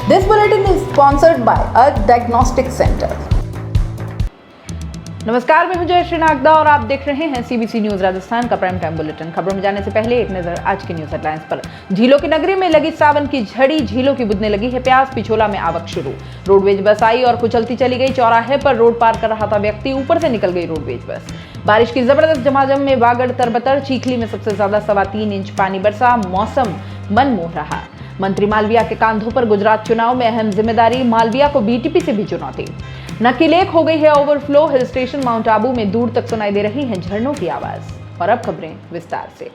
This bulletin is sponsored by Earth Diagnostic Center. नमस्कार, मैं हूं जयश्री नागदा और आप देख रहे हैं सीबीसी न्यूज राजस्थान का प्राइम टाइम बुलेटिन। खबरों में जाने से पहले एक नजर आज की न्यूज हेडलाइंस पर। झीलों की नगरी में लगी सावन की झड़ी, झीलों की बुझने लगी है प्यास, पिछोला में आवक शुरू। रोडवेज बस आई और कुचलती चली गई। चौराहे पर रोड पार कर रहा था व्यक्ति, ऊपर से निकल गई रोडवेज बस। बारिश की जबरदस्त झमाझम में बागड़ तरबतर, चीखली में सबसे ज्यादा 3.25 इंच पानी बरसा, मौसम मन मोह रहा। मंत्री मालविया के कांधों पर गुजरात चुनाव में अहम जिम्मेदारी, मालविया को बीटीपी से भी चुनौती। नक्की लेक हो गई है overflow, hill station mount Abu में दूर तक सुनाई दे रही हैं झरनों की आवाज। और अब खबरें विस्तार से।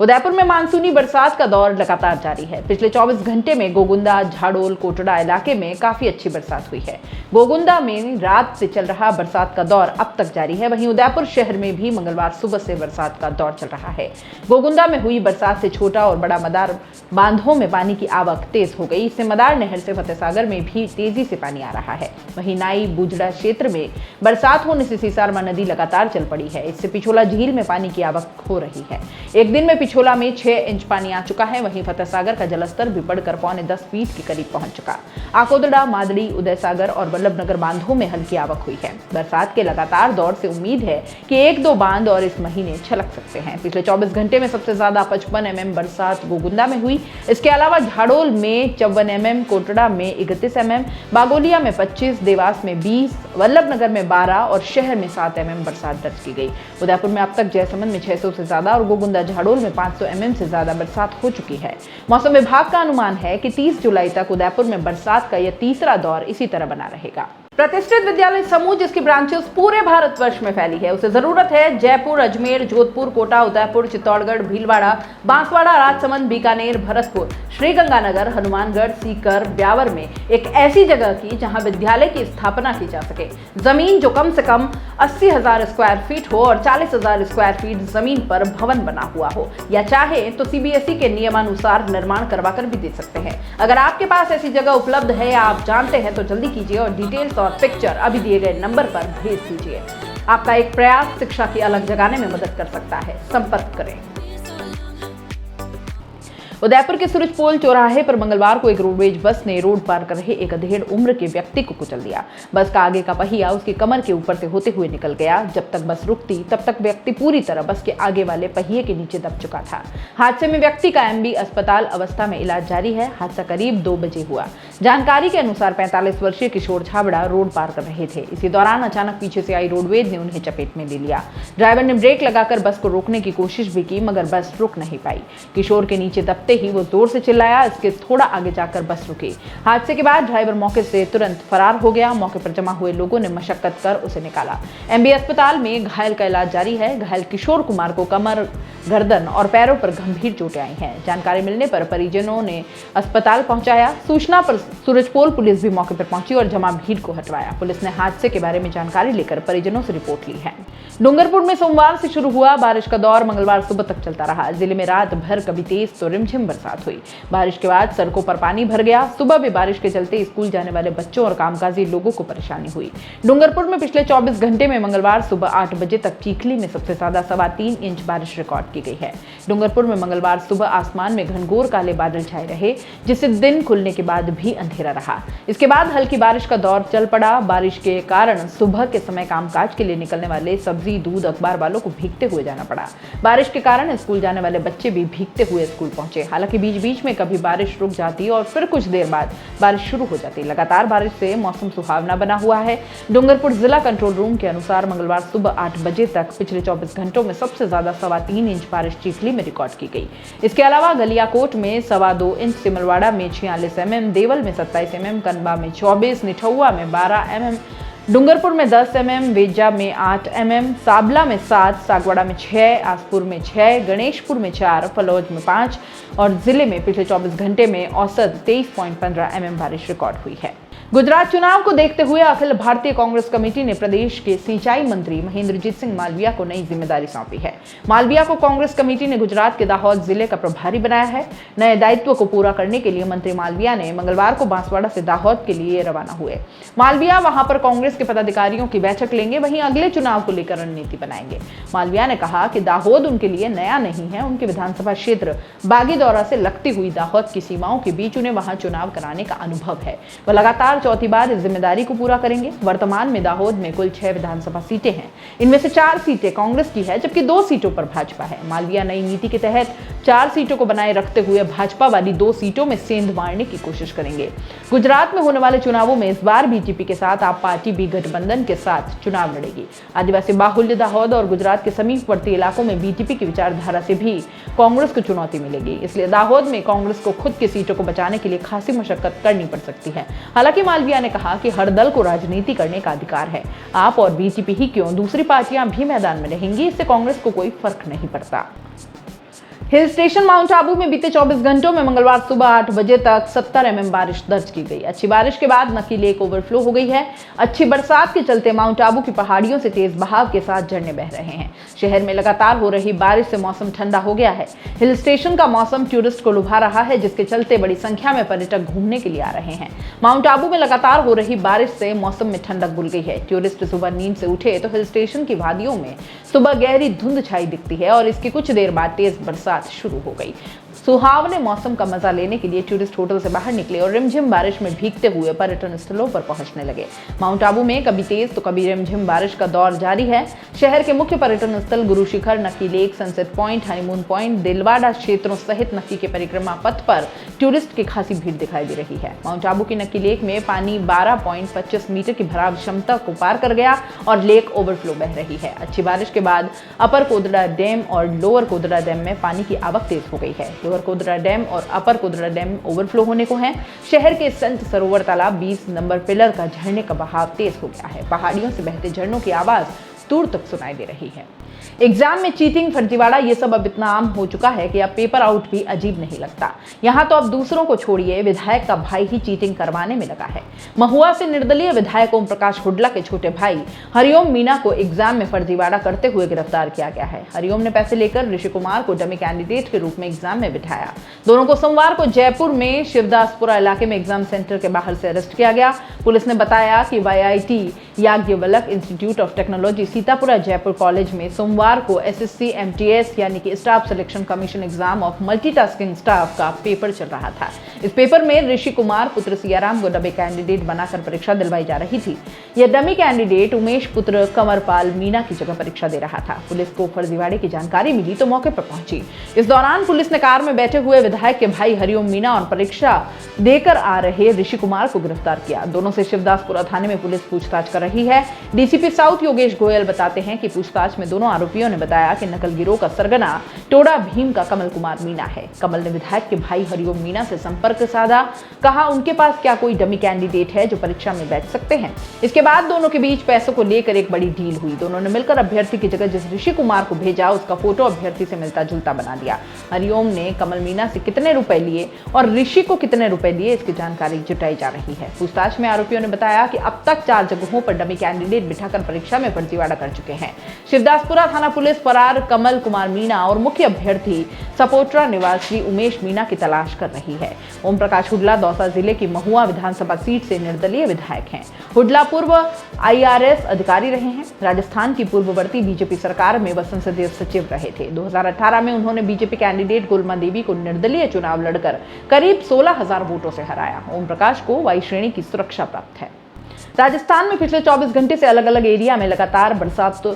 उदयपुर में मानसूनी बरसात का दौर लगातार जारी है। पिछले 24 घंटे में गोगुंदा, झाडोल, कोटड़ा इलाके में काफी अच्छी बरसात हुई है। गोगुंदा में रात से चल रहा बरसात का दौर अब तक जारी है। वहीं उदयपुर शहर में भी मंगलवार सुबह से बरसात का दौर चल रहा है। गोगुंदा में हुई बरसात से छोटा और बड़ा मदार बांधों में पानी की आवक तेज हो गई। इससे मदार नहर से फतेहसागर में भी तेजी से पानी आ रहा है। वहीं नाई बूजड़ा क्षेत्र में बरसात होने से सीसारमा नदी लगातार चल पड़ी है। इससे पिछोला झील में पानी की आवक हो रही है। एक दिन में पिछोला में 6 इंच पानी आ चुका है। वहीं फतेहसागर का जलस्तर भी बढ़कर 10.25 फीट के करीब पहुंच चुका। आकोदड़ा, मादड़ी, उदयसागर और वल्लभनगर बांधों में हल्की आवक हुई है। बरसात के लगातार दौर से उम्मीद है कि 1-2 बांध और इस महीने छलक सकते हैं। पिछले 24 घंटे में सबसे ज्यादा 55 mm बरसात गोगुंदा में हुई। इसके अलावा झाडोल में 54 mm, कोटड़ा में 31 mm, बागोलिया में 25, देवास में 20, वल्लभनगर में 12 और शहर में 7 mm बरसात दर्ज की गई। उदयपुर में अब तक जयसमंद में 600 से ज्यादा और गोगुंदा झाडोल में 500 mm से ज्यादा बरसात हो चुकी है। मौसम विभाग का अनुमान है कि 30 जुलाई तक उदयपुर में बरसात का यह तीसरा दौर इसी तरह बना रहेगा। प्रतिष्ठित विद्यालय समूह जिसकी ब्रांचेस पूरे भारतवर्ष में फैली है, उसे जरूरत है जयपुर, अजमेर, जोधपुर, कोटा, उदयपुर, चित्तौड़गढ़, भीलवाड़ा, बांसवाड़ा, राजसमंद, बीकानेर, भरतपुर, श्रीगंगानगर, हनुमानगढ़, सीकर, ब्यावर में एक ऐसी जगह की जहां विद्यालय की स्थापना की जा सके। जमीन जो कम से कम 80,000 स्क्वायर फीट हो और 40,000 स्क्वायर फीट जमीन पर भवन बना हुआ हो, या चाहे तो सीबीएसई के नियमानुसार निर्माण करवा कर भी दे सकते हैं। अगर आपके पास ऐसी जगह उपलब्ध है या आप जानते हैं तो जल्दी कीजिए और डिटेल्स और पिक्चर अभी दिए गए नंबर पर भेज दीजिए। आपका एक प्रयास शिक्षा की अलग जगाने में मदद कर सकता है। संपर्क करें। उदयपुर के सूरजपोल चौराहे पर मंगलवार को एक रोडवेज बस ने रोड पार कर रहे एक अधेड़ उम्र के व्यक्ति को कुचल दिया। बस का आगे का पहिया उसकी कमर के ऊपर से होते हुए निकल गया। जब तक बस रुकती तब तक व्यक्ति पूरी तरह बस के आगे वाले पहिए के नीचे दब चुका था। हादसे में व्यक्ति का एमबी अस्पताल अवस्था में इलाज जारी है। हादसा करीब 2 बजे हुआ। जानकारी के अनुसार 45 वर्षीय किशोर छाबड़ा रोड पार कर रहे थे। इसी दौरान अचानक पीछे से आई रोडवेज ने उन्हें चपेट में ले लिया। ड्राइवर ने ब्रेक लगाकर बस को रोकने की कोशिश भी की, मगर बस रुक नहीं पाई। किशोर के नीचे दबते ही वो जोर से चिल्लाया। इसके थोड़ा आगे जाकर बस रुकी। हादसे के बाद ड्राइवर मौके से तुरंत फरार हो गया। मौके पर जमा हुए लोगों ने मशक्कत कर उसे निकाला। एमबी अस्पताल में घायल का इलाज जारी है। घायल किशोर कुमार को कमर, गर्दन और पैरों पर गंभीर चोटें आई हैं। जानकारी मिलने पर परिजनों ने अस्पताल पहुंचाया। सूचना पर सूरजपोल पुलिस भी मौके पर पहुंची और जमा भीड़ को हटवाया। पुलिस ने हादसे के बारे में जानकारी लेकर परिजनों से रिपोर्ट ली है। डूंगरपुर में सोमवार से शुरू हुआ बारिश का दौर मंगलवार सुबह तक चलता रहा। जिले में रात भर कभी तेज तो रिमझिम बरसात हुई। बारिश के बाद सड़कों पर पानी भर गया। सुबह भी बारिश के चलते स्कूल जाने वाले बच्चों और कामकाजी लोगों को परेशानी हुई। डूंगरपुर में पिछले 24 घंटे में मंगलवार सुबह 8 बजे तक चीखली में सबसे ज्यादा 3.25 इंच बारिश रिकॉर्ड की गई है। डूंगरपुर में मंगलवार सुबह आसमान में घनघोर काले बादल छाए रहे, जिससे दिन खुलने के बाद भी अंधेरा रहा। इसके बाद हल्की बारिश का दौर चल पड़ा। बारिश के कारण सुबह के समय कामकाज के लिए निकलने वाले सब्जी, दूध, अखबार वालों को भीगते हुए जाना पड़ा। बारिश के कारण स्कूल जाने वाले बच्चे भी भीगते हुए स्कूल पहुंचे। हालांकि बीच बीच में कभी बारिश रुक जाती और फिर कुछ देर बाद बारिश शुरू हो जाती। लगातार बारिश से मौसम सुहावना बना हुआ है। डूंगरपुर जिला कंट्रोल रूम के अनुसार मंगलवार सुबह 8 बजे तक पिछले 24 घंटों में सबसे ज्यादा 3.25 इंच बारिश चीखली में रिकॉर्ड की गई। इसके अलावा गलियाकोट में 2.25 इंच, सिमलवाड़ा में 46 mm, देवल में 27 mm, कनबा में 24, निठौआ में 12 mm, डूंगरपुर में 10 mm, वेजा में 8 mm, साबला में 7, सागवाड़ा में 6, आसपुर में 6, गणेशपुर में 4, फलौज में 5 और जिले में पिछले 24 घंटे में औसत 23.15 mm बारिश रिकॉर्ड हुई है। गुजरात चुनाव को देखते हुए अखिल भारतीय कांग्रेस कमेटी ने प्रदेश के सिंचाई मंत्री महेंद्रजीत सिंह मालविया को नई जिम्मेदारी सौंपी है। मालविया को कांग्रेस कमेटी ने गुजरात के दाहोद जिले का प्रभारी बनाया है। नए दायित्व को पूरा करने के लिए मंत्री मालविया ने मंगलवार को बांसवाड़ा से दाहोद के लिए रवाना हुए। मालविया वहां पर कांग्रेस के पदाधिकारियों की बैठक लेंगे, वहीं अगले चुनाव को लेकर रणनीति बनाएंगे। मालविया ने कहा कि दाहोद उनके लिए नया नहीं है। उनके विधानसभा क्षेत्र बागीदौरा से लगती हुई दाहोद की सीमाओं के बीच उन्हें वहां चुनाव कराने का अनुभव है। वह लगातार चौथी बार इस जिम्मेदारी को पूरा करेंगे। वर्तमान में दाहोद में कुल 6 विधानसभा सीटें हैं। इनमें से 4 सीटें कांग्रेस की है, जबकि 2 सीटों पर भाजपा है। मालविया नई नीति के तहत 4 सीटों को बनाए रखते हुए भाजपा वाली 2 सीटों में सेंध मारने की कोशिश करेंगे। गुजरात में होने वाले चुनावों में इस बार बीजेपी के साथ आप पार्टी भी गठबंधन के साथ चुनाव लड़ेगी। आदिवासी बाहुल्य दाहोद और गुजरात के समीपवर्ती इलाकों में बीजेपी की विचारधारा से भी कांग्रेस को चुनौती मिलेगी। इसलिए दाहोद में कांग्रेस को खुद की सीटों को बचाने के लिए खासी मशक्कत करनी पड़ सकती है। हालांकि मालविया ने कहा कि हर दल को राजनीति करने का अधिकार है। आप और बीजेपी ही क्यों, दूसरी पार्टियां भी मैदान में रहेंगी, इससे कांग्रेस को कोई फर्क नहीं पड़ता। हिल स्टेशन माउंट आबू में बीते 24 घंटों में मंगलवार सुबह 8 बजे तक 70 mm बारिश दर्ज की गई। अच्छी बारिश के बाद नक्की लेक ओवरफ्लो हो गई है। अच्छी बरसात के चलते माउंट आबू की पहाड़ियों से तेज बहाव के साथ झरने बह रहे हैं। शहर में लगातार हो रही बारिश से मौसम ठंडा हो गया है। हिल स्टेशन का मौसम टूरिस्ट को लुभा रहा है, जिसके चलते बड़ी संख्या में पर्यटक घूमने के लिए आ रहे हैं। माउंट आबू में लगातार हो रही बारिश से मौसम में ठंडक घुल गई है। टूरिस्ट सुबह नींद से उठे तो हिल स्टेशन की वादियों में सुबह गहरी धुंध छाई दिखती है और इसकी कुछ देर बाद तेज बरसात शुरू हो गई। सुहावने मौसम का मजा लेने के लिए टूरिस्ट होटल से बाहर निकले और रिमझिम बारिश में भीगते हुए पर्यटन स्थलों पर पहुंचने लगे। माउंट आबू में कभी तेज तो कभी रिमझिम बारिश का दौर जारी है। शहर के मुख्य पर्यटन स्थल गुरु शिखर, नक्की lake, sunset point, honeymoon point, Dilwara क्षेत्रों सहित नक्की के परिक्रमा पथ पर टूरिस्ट की खासी भीड़ दिखाई दे रही है। माउंट आबू की नक्की लेक में पानी 12.25 मीटर की भराव क्षमता को पार कर गया और लेक ओवरफ्लो बह रही है। अच्छी बारिश के बाद अपर कोदड़ा डैम और लोअर कोदड़ा डैम में पानी की आवक तेज हो गई है। लोअर कोदड़ा डैम और अपर कोदड़ा डैम ओवरफ्लो होने को हैं। शहर के संत सरोवर तालाब 20 नंबर पिलर का झरने का बहाव तेज हो गया है। पहाड़ियों से बहते झरनों की आवाज दूर तक सुनाई दे रही है। एग्जाम में चीटिंग, फर्जीवाड़ा, ये सब अब इतना आम हो चुका है कि अब पेपर आउट भी अजीब नहीं लगता। यहाँ तो अब दूसरों को छोड़िए, विधायक का भाई ही चीटिंग करवाने में लगा है। महुआ से निर्दलीय विधायक ओम प्रकाश हुड्डा के छोटे भाई हरिओम मीणा को एग्जाम में फर्जीवाड़ा करते हुए गिरफ्तार किया गया है। हरिओम ने पैसे लेकर ऋषि कुमार को डमी कैंडिडेट के रूप में एग्जाम में बिठाया। दोनों को सोमवार को जयपुर में शिवदासपुरा इलाके में एग्जाम सेंटर के बाहर से अरेस्ट किया गया। पुलिस ने बताया कि YIT Yajnavalkya institute of technology Sitapura Jaipur college में सोमवार को SSC MTS यानी कि staff selection commission exam of multitasking staff का पेपर चल रहा था। इस पेपर में ऋषि कुमार पुत्र सियाराम को डमी कैंडिडेट बनाकर परीक्षा दिलवाई जा रही थी। यह डमी कैंडिडेट उमेश पुत्र कंवरपाल मीणा की जगह परीक्षा दे रहा था। पुलिस को फर्जीवाड़े की जानकारी मिली तो मौके पर पहुंची। इस दौरान पुलिस ने कार में बैठे हुए विधायक के भाई हरिओम मीणा और परीक्षा देकर आ रहे ऋषि कुमार को गिरफ्तार किया। दोनों से शिवदासपुरा थाने में पुलिस पूछताछ कर रही है। DCP साउथ योगेश गोयल बताते हैं कि पूछताछ में दोनों आरोपियों ने बताया कि नकल गिरोह का सरगना टोडा भीम का कमल कुमार मीणा है। कमल ने विधायक के भाई हरिओम मीणा से संपर्क साधा, कहा उनके पास क्या कोई डमी कैंडिडेट है जो परीक्षा में बैठ सकते हैं। इसके बाद दोनों के बीच पैसों को लेकर एक बड़ी डील हुई। दोनों ने मिलकर अभ्यर्थी की जगह जिस ऋषि कुमार को भेजा उसका फोटो अभ्यर्थी से मिलता जुलता बना दिया। हरिओम ने कमल मीणा से कितने रुपए लिए और ऋषि को कितने रुपए दिए, इसकी जानकारी जुटाई जा रही है। पूछताछ में आरोपियों ने बताया कि अब तक 4 जगहों पर डमी कैंडिडेट बिठाकर परीक्षा में फर्जीवाड़ा कर चुके हैं। शिवदासपुरा थाना पुलिस फरार कमल कुमार मीणा और मुख्य अभ्यर्थी सपोट्रा निवासी उमेश मीणा की तलाश कर रही है। ओम प्रकाश हुड्डा दौसा जिले की महुआ विधानसभा सीट से निर्दलीय विधायक हैं। हुड्डा पूर्व IRS अधिकारी रहे हैं। राजस्थान की पूर्ववर्ती बीजेपी सरकार में वह संसदीय सचिव रहे थे। 2018 में उन्होंने बीजेपी कैंडिडेट गुलमा देवी को निर्दलीय चुनाव लड़कर करीब 16,000 वोटों से हराया। ओम प्रकाश को वायु श्रेणी की सुरक्षा प्राप्त है। राजस्थान में पिछले 24 घंटे से अलग अलग एरिया में लगातार बरसात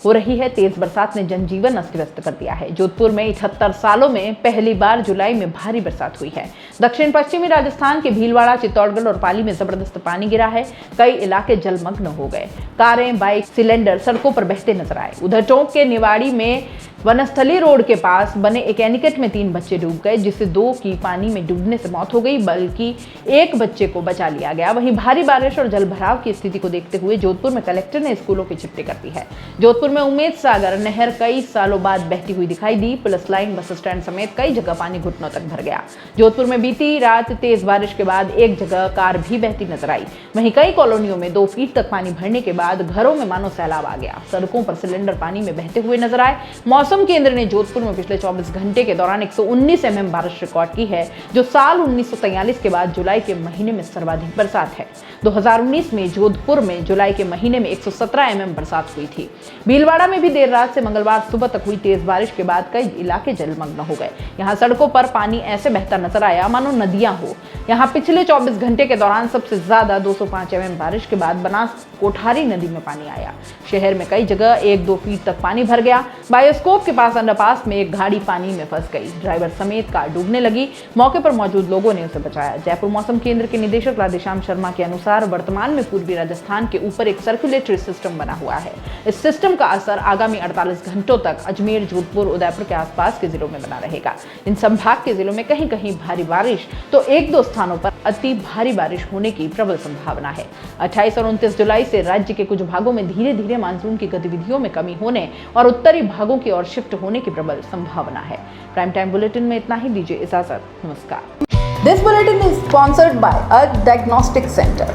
हो रही है। तेज बरसात ने जनजीवन अस्त व्यस्त कर दिया है। जोधपुर में 78 सालों में पहली बार जुलाई में भारी बरसात हुई है। दक्षिण पश्चिमी राजस्थान के भीलवाड़ा, चित्तौड़गढ़ और पाली में जबरदस्त पानी गिरा है। कई इलाके जलमग्न हो गए। कारें, बाइक, सिलेंडर सड़कों पर बहते नजर आए। उधर टोंक के निवाड़ी में वनस्थली रोड के पास बने एक एनीकट में 3 बच्चे डूब गए, जिससे 2 की पानी में डूबने से मौत हो गई, बल्कि एक बच्चे को बचा लिया गया। वहीं भारी बारिश और जलभराव की स्थिति को देखते हुए जोधपुर में कलेक्टर ने स्कूलों की छुट्टी कर दी है। जोधपुर जोधपुर में उमेद सागर नहर कई सालों बाद बहती हुई दिखाई दी। पुलिस लाइन, बस स्टैंड समेत कई जगह पानी घुटनों तक भर गया। जोधपुर में बीती रात तेज बारिश के बाद एक जगह कार भी बहती नजर आई। वहीं कई कॉलोनियों में 2 फीट तक पानी भरने के बाद घरों में मानो सैलाब आ गया। सड़कों पर सिलेंडर पानी में बहते हुए नजर आए। मौसम केंद्र ने जोधपुर में पिछले 24 घंटे के दौरान 119 mm बारिश रिकॉर्ड की है, जो साल 1943 के बाद जुलाई के महीने में सर्वाधिक बरसात है। 2019 में जोधपुर में जुलाई के महीने में 117 mm बरसात हुई थी। भीलवाड़ा में भी देर रात से मंगलवार सुबह तक हुई तेज बारिश के बाद कई इलाके जलमग्न हो गए। यहाँ सड़कों पर पानी ऐसे बहता नजर आया मानो नदियां हो। यहाँ पिछले 24 घंटे के दौरान सबसे ज्यादा 205 mm बारिश के बाद बनास कोठारी नदी में पानी आया। शहर में कई जगह 1-2 फीट तक पानी भर गया। बायोस्कोप के पास अंडरपास में एक गाड़ी पानी में फंस गई। ड्राइवर समेत कार डूबने लगी। मौके पर मौजूद लोगों ने उसे बचाया। जयपुर मौसम केंद्र के निदेशक राधेश्याम शर्मा के अनुसार वर्तमान में पूर्वी राजस्थान के ऊपर एक सर्कुलेटरी सिस्टम बना हुआ है। इस सिस्टम का असर आगामी 48 घंटों तक अजमेर, जोधपुर, उदयपुर के आसपास के जिलों में बना रहेगा। इन संभाग के जिलों में कहीं कहीं भारी बारिश तो 1-2 स्थानों पर अति भारी बारिश होने की प्रबल संभावना है। 28 और 29 जुलाई से राज्य के कुछ भागों में धीरे धीरे मानसून की गतिविधियों में कमी होने और उत्तरी भागों की ओर शिफ्ट होने की प्रबल संभावना है। प्राइम टाइम बुलेटिन में इतना ही। दीजिए इजाजत। नमस्कार। This bulletin is sponsored by a diagnostic centre.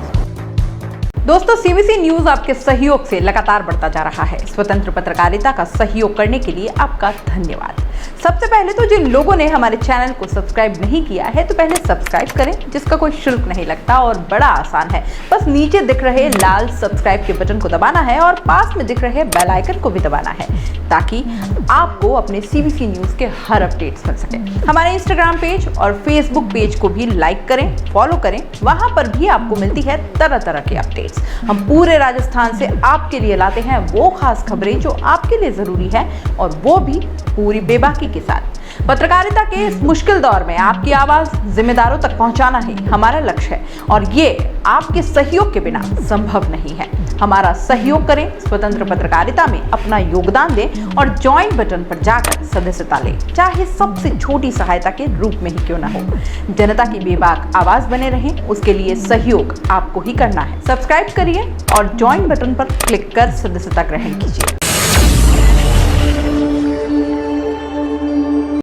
दोस्तों, सीबीसी न्यूज आपके सहयोग से लगातार बढ़ता जा रहा है। स्वतंत्र पत्रकारिता का सहयोग करने के लिए आपका धन्यवाद। सबसे पहले तो जिन लोगों ने हमारे चैनल को सब्सक्राइब नहीं किया है तो पहले सब्सक्राइब करें, जिसका कोई शुल्क नहीं लगता और बड़ा आसान है। बस नीचे दिख रहे लाल सब्सक्राइब के बटन को दबाना है और पास में दिख रहे बेल आइकन को भी दबाना है, ताकि आपको अपने सीबीसी न्यूज के हर अपडेट्स मिल सके। हमारे इंस्टाग्राम पेज और फेसबुक पेज को भी लाइक करें, फॉलो करें। वहां पर भी आपको मिलती है तरह तरह की अपडेट्स। हम पूरे राजस्थान से आपके लिए लाते हैं वो खास खबरें जो आपके लिए जरूरी है, और वो भी पूरी बेबाकी के साथ। पत्रकारिता के इस मुश्किल दौर में आपकी आवाज जिम्मेदारों तक पहुंचाना ही हमारा लक्ष्य है, और ये आपके सहयोग के बिना संभव नहीं है। हमारा सहयोग करें, स्वतंत्र पत्रकारिता में अपना योगदान दें और ज्वाइन बटन पर जाकर सदस्यता लें, चाहे सबसे छोटी सहायता के रूप में ही क्यों ना हो। जनता की बेबाक आवाज बने रहें, उसके लिए सहयोग आपको ही करना है। सब्सक्राइब करिए और ज्वाइन बटन पर क्लिक कर सदस्यता ग्रहण कीजिए।